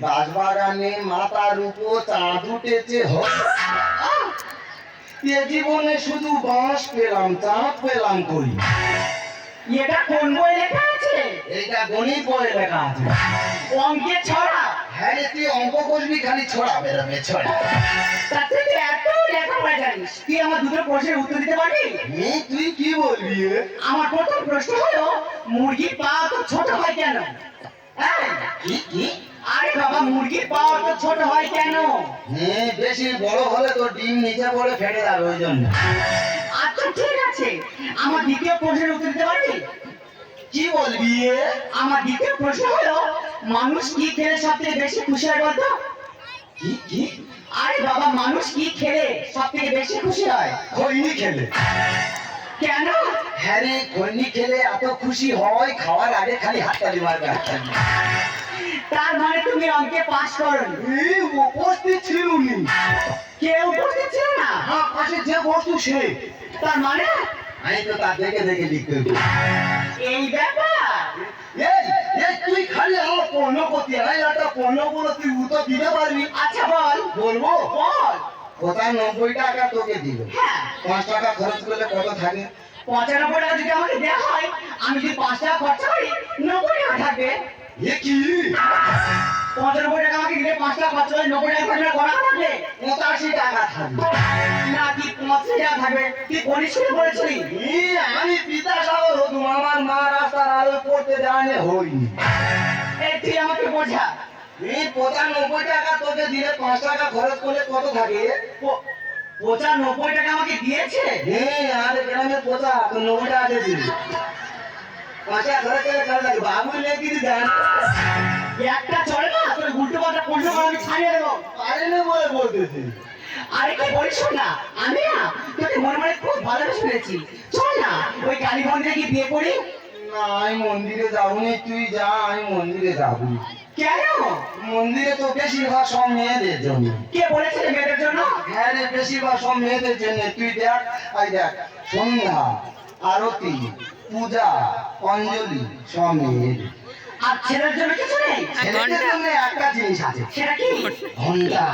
বাঁশবাগানে মাথার উপর চাঁদ উঠেছে এ জীবনে শুধু বাঁশ পেলাম চাঁদ পেলাম করি। এটা কোন বই লেখা আছে? এইটা গণিত বইয়ে লেখা আছে। অঙ্কের ছড়া? হ্যাঁ রে, তুই অঙ্ক করবি খালি ছড়া বেরোবে ছড়া। তাতে তুই এত লেখাপড়া জানিস, তুই আমার দুটো প্রশ্নের উত্তর দিতে পারবি? তুই কি বলবি? আমার প্রথম প্রশ্ন হলো, মুরগির পা তো ছোট হয় কেন? কি? আরে বাবা, মুরগির পা তো ছোট হয় কেন? বেশি বড় হলে তো ডিম নিচে পড়ে ফেটে যাবে, ওই জন্য। আচ্ছা ঠিক আছে, আমার দ্বিতীয় প্রশ্নের উত্তর দিতে পারবি? কি বলবি? আমার দ্বিতীয় প্রশ্ন হলো, মানুষ কি খেলে সবথেকে বেশি খুশি হয় বলতো? কি? আরে বাবা, মানুষ কি খেলে সবথেকে বেশি খুশি হয়? খৈনি খেলে। কেন? হ্যাঁ রে, খৈনি খেলে এত খুশি হয়, খাওয়ার আগে খালি হাততালি মারবে হাততালি। তার মানে তুমি অঙ্কে পাস করোনি? উপস্থিত ছিল নি। কেউ উপস্থিত ছিল না? হ্যাঁ, পাশে যে বস্তু সে। তার মানে আমি তো তা দেখে দেখে লিখতে হইব। এই ব্যাপার? তুই খালি আমার পণ্য করতে হয়, একটা পণ্য বলো, তুই উত্তর দিতে পারবি? আচ্ছা বল। বলবো? বল। 95 টাকা তোকে দিল, হ্যাঁ। 5 টাকা খরচ করলে কত থাকে? 95 টাকা যদি আমাকে দেওয়া হয়, আমি যদি 5 টাকা খরচা করি, 90 টাকা থাকবে। এ কি? 95 টাকা আমাকে দিলে 5 টাকা খরচা করে 90 টাকা খরচা করা থাকবে? 85 টাকা থাকবে। নাকি 85 টাকা থাকবে? তুই গণিত শুরু করেছিলি? আমি বিদ্যাসাগর হতুম, আমার মা রাস্তার আলো পড়তে দেওয়ানে হইনি। এই তুই আমাকে বোঝা। 95 টাকা তোকে দিলে 5 টাকা খরচ করলে কত থাকে? 95 টাকা আমাকে দিয়েছে? আরে গ্রামে 90 টাকা দিয়ে দিবি। 5 টাকা খরচ করলে কত থাকে? বাবু লেখি দি জান। একটা চলে না, তোর উল্টো পাল্টা প্রশ্ন করে আমি ছাড়িয়ে দেবো। পারে না বলে বলতেছি। আরে কি বলিস না, আমি না তোকে মনে মনে খুব ভালোবেসে ফেলেছি। চল না ওই কালী মন্দিরে গিয়ে বিয়ে করি। না, আমি মন্দিরে যাবনি, তুই যা, আমি মন্দিরে যাবো। কেন? মন্দিরে তো বেশিরভাগ সব মেয়েদের জন্য। কে বলেছে মেয়েদের জন্য? হ্যাঁ রে, বেশিরভাগ সব মেয়েদের জন্য। তুই দেখ, দেখ, সন্ধ্যা, আরতি, পূজা, অঞ্জলি সব মেয়েদের। আর ছেলের জন্য কিছু নেই? ছেলেদের জন্য একটা জিনিস আছে। সেটা কি? ঘন্টা।